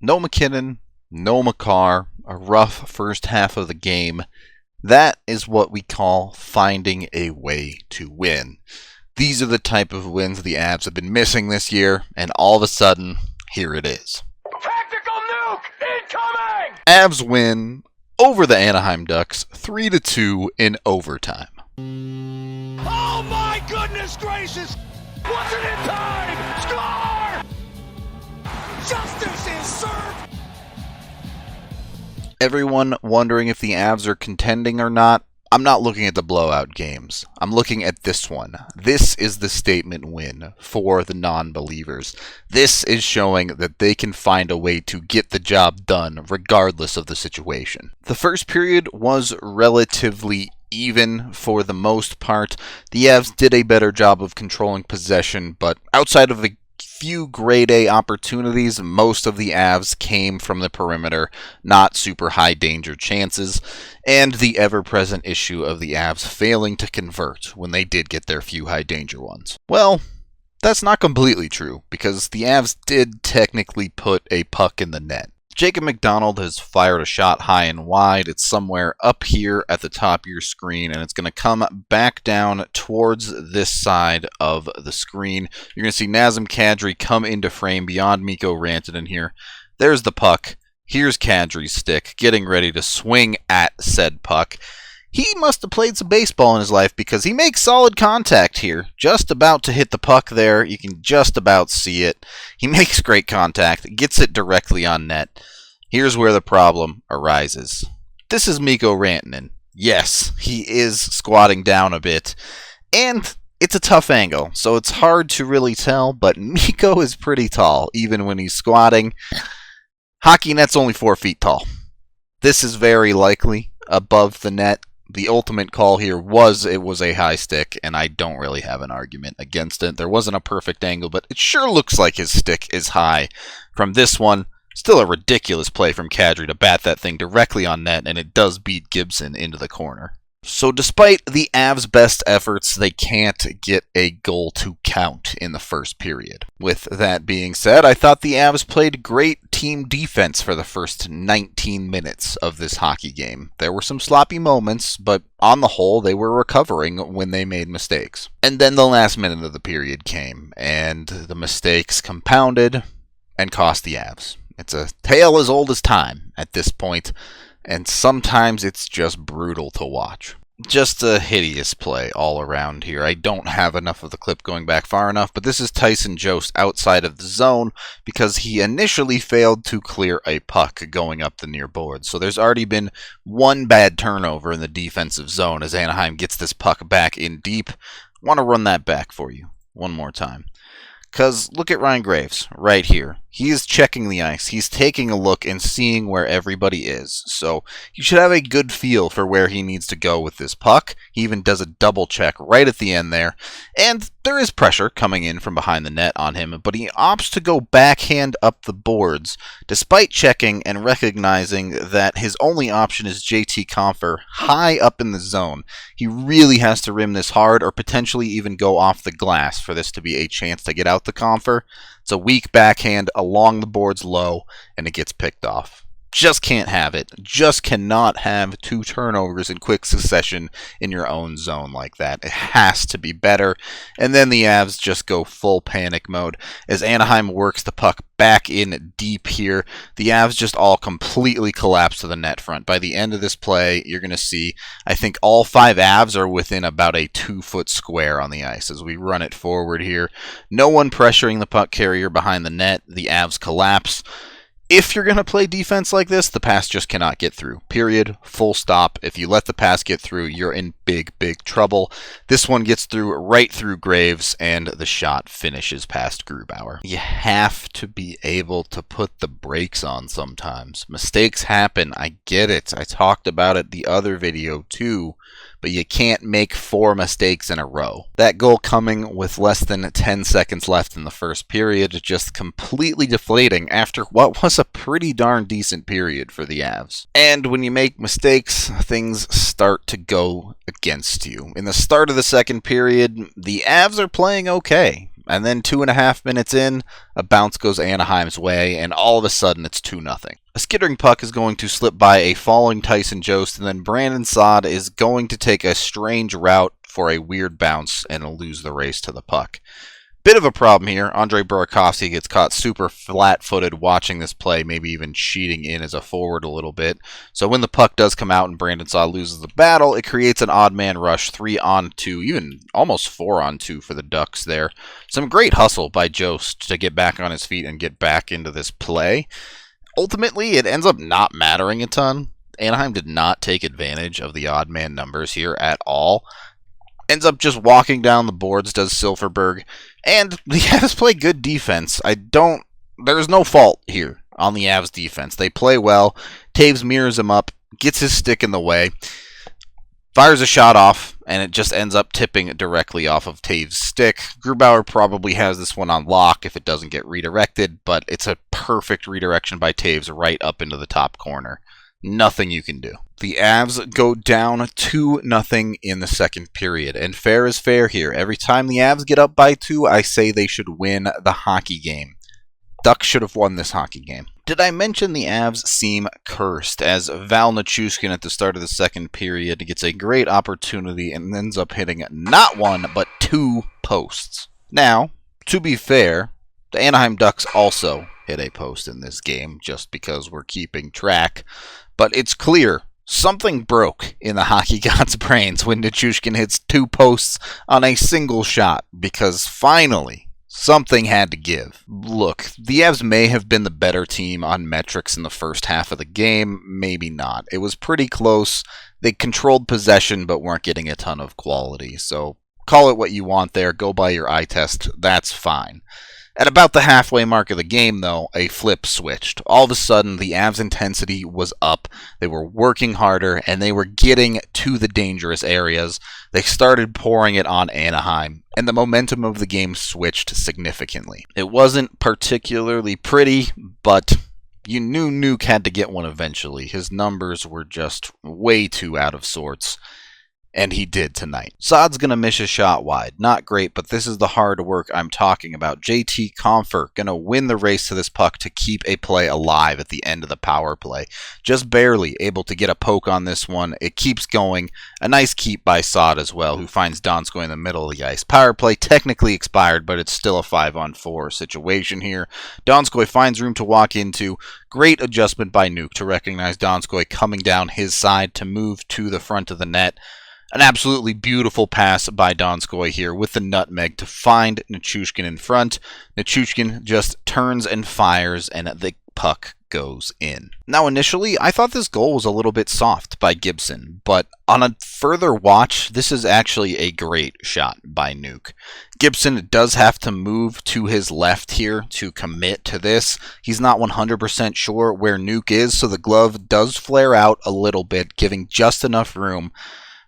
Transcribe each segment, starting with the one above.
No McKinnon, no Makar, a rough first half of the game. That is what we call finding a way to win. These are the type of wins the Avs have been missing this year, and all of a sudden, here it is. Tactical nuke incoming! Avs win over the Anaheim Ducks 3-2 in overtime. Oh my goodness gracious! Wasn't in time! Score! Justice is served! Everyone wondering if the Avs are contending or not. I'm not looking at the blowout games. I'm looking at this one. This is the statement win for the non-believers. This is showing that they can find a way to get the job done regardless of the situation. The first period was relatively even for the most part. The Avs did a better job of controlling possession, but outside of the few grade A opportunities, most of the Avs came from the perimeter, not super high danger chances, and the ever-present issue of the Avs failing to convert when they did get their few high danger ones. Well, that's not completely true, because the Avs did technically put a puck in the net. Jacob McDonald has fired a shot high and wide. It's somewhere up here at the top of your screen, and it's going to come back down towards this side of the screen. You're going to see Nazem Kadri come into frame beyond Mikko Rantanen here. There's the puck. Here's Kadri's stick, getting ready to swing at said puck. He must have played some baseball in his life because he makes solid contact here. Just about to hit the puck there. You can just about see it. He makes great contact, gets it directly on net. Here's where the problem arises. This is Mikko Rantanen. Yes, he is squatting down a bit. And it's a tough angle, so it's hard to really tell, but Mikko is pretty tall, even when he's squatting. Hockey net's only 4 feet tall. This is very likely above the net. The ultimate call here was it was a high stick, and I don't really have an argument against it. There wasn't a perfect angle, but it sure looks like his stick is high from this one. Still a ridiculous play from Kadri to bat that thing directly on net, and it does beat Gibson into the corner. So despite the Avs' best efforts, they can't get a goal to count in the first period. With that being said, I thought the Avs played great team defense for the first 19 minutes of this hockey game. There were some sloppy moments, but on the whole, they were recovering when they made mistakes. And then the last minute of the period came, and the mistakes compounded and cost the Avs. It's a tale as old as time at this point, and sometimes it's just brutal to watch. Just a hideous play all around here. I don't have enough of the clip going back far enough, but this is Tyson Jost outside of the zone because he initially failed to clear a puck going up the near board. So there's already been one bad turnover in the defensive zone as Anaheim gets this puck back in deep. I want to run that back for you one more time. Because look at Ryan Graves right here. He is checking the ice. He's taking a look and seeing where everybody is. So you should have a good feel for where he needs to go with this puck. He even does a double check right at the end there. And there is pressure coming in from behind the net on him, but he opts to go backhand up the boards, despite checking and recognizing that his only option is JT Compher high up in the zone. He really has to rim this hard or potentially even go off the glass for this to be a chance to get out the Compher. It's a weak backhand along the boards low, and it gets picked off. Just can't have it. Just cannot have 2 turnovers in quick succession in your own zone like that. It has to be better. And then the Avs just go full panic mode as Anaheim works the puck back in deep here. The Avs just all completely collapse to the net front. By the end of this play, you're going to see, I think all 5 Avs are within about a 2-foot square on the ice as we run it forward here. No one pressuring the puck carrier behind the net. The Avs collapse. If you're going to play defense like this, the pass just cannot get through. Period. Full stop. If you let the pass get through, you're in big, big trouble. This one gets through right through Graves, and the shot finishes past Grubauer. You have to be able to put the brakes on sometimes. Mistakes happen. I get it. I talked about it the other video too. But you can't make 4 mistakes in a row. That goal coming with less than 10 seconds left in the first period, just completely deflating after what was a pretty darn decent period for the Avs. And when you make mistakes, things start to go against you. In the start of the second period, the Avs are playing okay. And then 2.5 minutes in, a bounce goes Anaheim's way, and all of a sudden it's 2-0. A skittering puck is going to slip by a falling Tyson Jost, and then Brandon Saad is going to take a strange route for a weird bounce and lose the race to the puck. Bit of a problem here. Andrei Burakovsky gets caught super flat-footed watching this play, maybe even cheating in as a forward a little bit. So when the puck does come out and Brandon Saad loses the battle, it creates an odd man rush, 3-on-2, even almost 4-on-2 for the Ducks there. Some great hustle by Jost to get back on his feet and get back into this play. Ultimately, it ends up not mattering a ton. Anaheim did not take advantage of the odd man numbers here at all. Ends up just walking down the boards, does Silfverberg, and the Avs play good defense. There's no fault here on the Avs defense. They play well. Taves mirrors him up, gets his stick in the way, fires a shot off, and it just ends up tipping directly off of Taves' stick. Grubauer probably has this one on lock if it doesn't get redirected, but it's a perfect redirection by Taves right up into the top corner. Nothing you can do. The Avs go down 2-0 in the second period, and fair is fair here. Every time the Avs get up by 2, I say they should win the hockey game. Ducks should have won this hockey game. Did I mention the Avs seem cursed as Val Nichushkin at the start of the second period gets a great opportunity and ends up hitting not 1 but 2 posts. Now, to be fair, the Anaheim Ducks also hit a post in this game just because we're keeping track. But it's clear something broke in the hockey god's brains when Nichushkin hits 2 posts on a single shot, because finally something had to give. Look, the Avs may have been the better team on metrics in the first half of the game, maybe not. It was pretty close. They controlled possession but weren't getting a ton of quality. So call it what you want there, go by your eye test, that's fine. At about the halfway mark of the game, though, a flip switched. All of a sudden, the Avs' intensity was up. They were working harder, and they were getting to the dangerous areas. They started pouring it on Anaheim, and the momentum of the game switched significantly. It wasn't particularly pretty, but you knew Nuke had to get one eventually. His numbers were just way too out of sorts. And he did tonight. Saad's going to miss a shot wide. Not great, but this is the hard work I'm talking about. JT Compher going to win the race to this puck to keep a play alive at the end of the power play. Just barely able to get a poke on this one. It keeps going. A nice keep by Saad as well, who finds Donskoy in the middle of the ice. Power play technically expired, but it's still a 5-on-4 situation here. Donskoy finds room to walk into. Great adjustment by Nuke to recognize Donskoy coming down his side to move to the front of the net. An absolutely beautiful pass by Donskoy here with the nutmeg to find Nichushkin in front. Nichushkin just turns and fires, and the puck goes in. Now, initially, I thought this goal was a little bit soft by Gibson, but on a further watch, this is actually a great shot by Nuke. Gibson does have to move to his left here to commit to this. He's not 100% sure where Nuke is, so the glove does flare out a little bit, giving just enough room.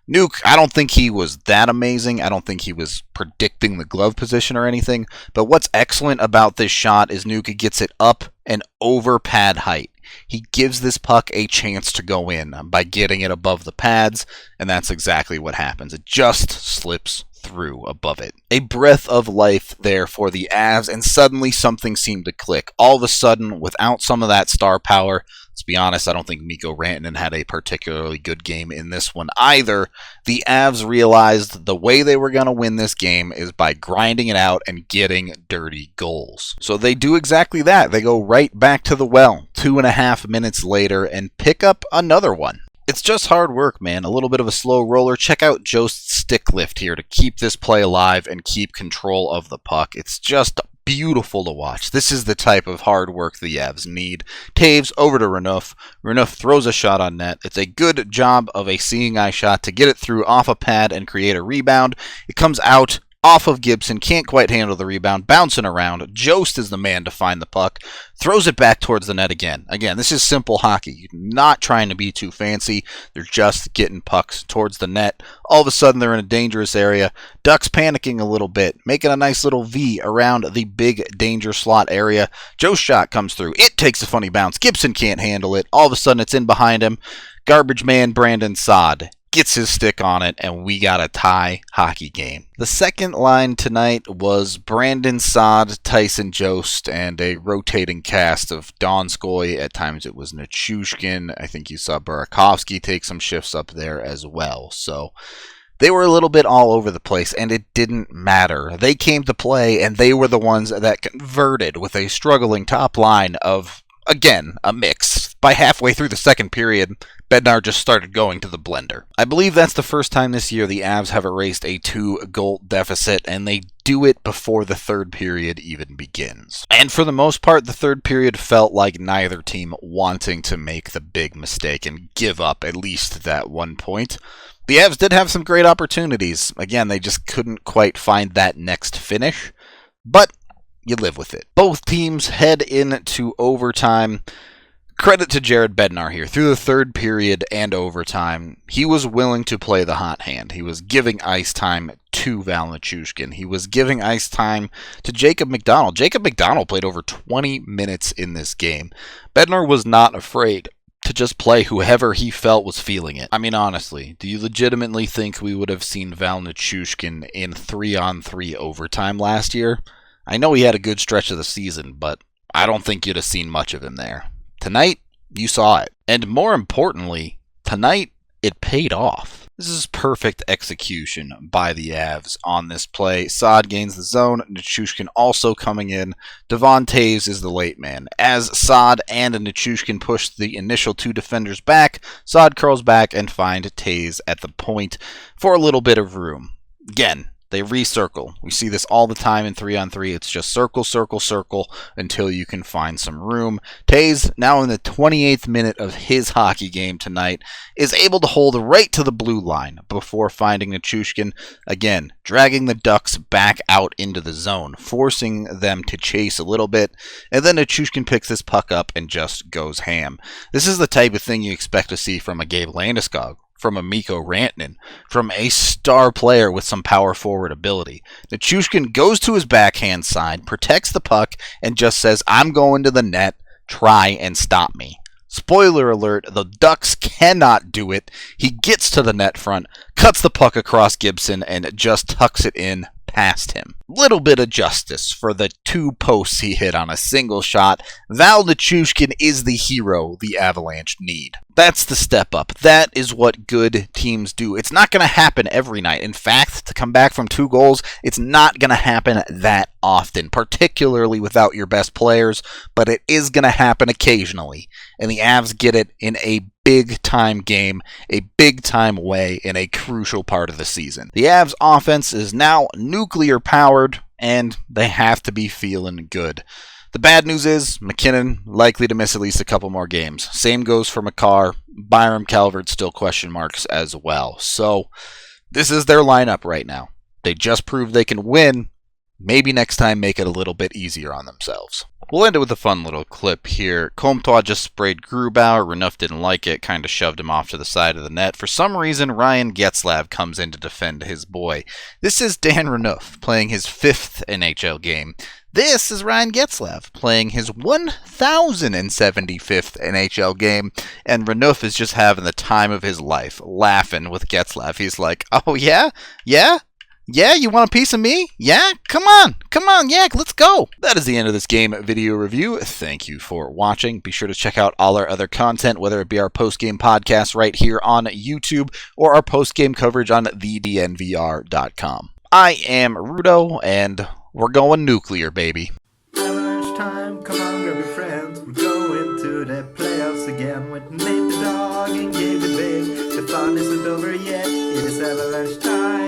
Nuke, I don't think he was that amazing. I don't think he was predicting the glove position or anything. But what's excellent about this shot is Nuke gets it up and over pad height. He gives this puck a chance to go in by getting it above the pads, and that's exactly what happens. It just slips through above it. A breath of life there for the Avs, and suddenly something seemed to click. All of a sudden, without some of that star power, let's be honest, I don't think Mikko Rantanen had a particularly good game in this one either. The Avs realized the way they were going to win this game is by grinding it out and getting dirty goals. So they do exactly that. They go right back to the well 2.5 minutes later and pick up another one. It's just hard work, man. A little bit of a slow roller. Check out Jost's stick lift here to keep this play alive and keep control of the puck. It's just beautiful to watch. This is the type of hard work the Avs need. Taves over to Renouf. Renouf throws a shot on net. It's a good job of a seeing eye shot to get it through off a pad and create a rebound. It comes out off of Gibson, can't quite handle the rebound, bouncing around. Jost is the man to find the puck, throws it back towards the net again. Again, this is simple hockey. You're not trying to be too fancy. They're just getting pucks towards the net. All of a sudden, they're in a dangerous area. Ducks panicking a little bit, making a nice little V around the big danger slot area. Joe's shot comes through. It takes a funny bounce. Gibson can't handle it. All of a sudden, it's in behind him. Garbage man Brandon Saad gets his stick on it, and we got a tie hockey game. The second line tonight was Brandon Saad, Tyson Jost, and a rotating cast of Donskoy. At times it was Nichushkin. I think you saw Burakovsky take some shifts up there as well. So they were a little bit all over the place, and it didn't matter. They came to play, and they were the ones that converted with a struggling top line of, again, a mix. By halfway through the second period, Bednar just started going to the blender. I believe that's the first time this year the Avs have erased a 2-goal deficit, and they do it before the third period even begins. And for the most part, the third period felt like neither team wanting to make the big mistake and give up at least that 1 point. The Avs did have some great opportunities. Again, they just couldn't quite find that next finish, but you live with it. Both teams head into overtime. Credit to Jared Bednar here. Through the third period and overtime, he was willing to play the hot hand. He was giving ice time to Val Nichushkin. He was giving ice time to Jacob McDonald. Jacob McDonald played over 20 minutes in this game. Bednar was not afraid to just play whoever he felt was feeling it. I mean, honestly, do you legitimately think we would have seen Val Nichushkin in 3-on-3 overtime last year? I know he had a good stretch of the season, but I don't think you'd have seen much of him there. Tonight, you saw it. And more importantly, tonight, it paid off. This is perfect execution by the Avs on this play. Saad gains the zone. Nichushkin also coming in. Devon Toews is the late man. As Saad and Nichushkin push the initial two defenders back, Saad curls back and finds Toews at the point for a little bit of room. Again, they recircle. We see this all the time in 3-on-3. It's just circle, circle, circle until you can find some room. Toews, now in the 28th minute of his hockey game tonight, is able to hold right to the blue line before finding Nichushkin, again, dragging the Ducks back out into the zone, forcing them to chase a little bit, and then Nichushkin picks this puck up and just goes ham. This is the type of thing you expect to see from a Gabe Landeskog, from a Mikko Rantanen, from a star player with some power forward ability. Nichushkin goes to his backhand side, protects the puck, and just says, I'm going to the net, try and stop me. Spoiler alert, the Ducks cannot do it. He gets to the net front, cuts the puck across Gibson, and just tucks it in past him. Little bit of justice for the 2 posts he hit on a single shot. Val Nichushkin is the hero the Avalanche need. That's the step up. That is what good teams do. It's not going to happen every night. In fact, to come back from 2 goals, it's not going to happen that often, particularly without your best players, but it is going to happen occasionally. And the Avs get it in a big-time game, a big-time way, in a crucial part of the season. The Avs offense is now nuclear-powered, and they have to be feeling good. The bad news is McKinnon likely to miss at least a couple more games. Same goes for Makar. Byram Calvert still question marks as well. So this is their lineup right now. They just proved they can win. Maybe next time make it a little bit easier on themselves. We'll end it with a fun little clip here. Comtois just sprayed Grubauer. Renouf didn't like it, kind of shoved him off to the side of the net. For some reason, Ryan Getzlaf comes in to defend his boy. This is Dan Renouf playing his 5th NHL game. This is Ryan Getzlaf playing his 1075th NHL game, and Renouf is just having the time of his life, laughing with Getzlaf. He's like, oh yeah? Yeah? Yeah, you want a piece of me? Yeah? Come on, yeah, let's go. That is the end of this game video review. Thank you for watching. Be sure to check out all our other content, whether it be our post-game podcast right here on YouTube or our post-game coverage on thednvr.com. I am Rudo, and we're going nuclear, baby. Avalanche time, come on, grab your friends. We're going to the playoffs again with Nate the dog and Gabe the big. The fun isn't over yet, it is Avalanche time.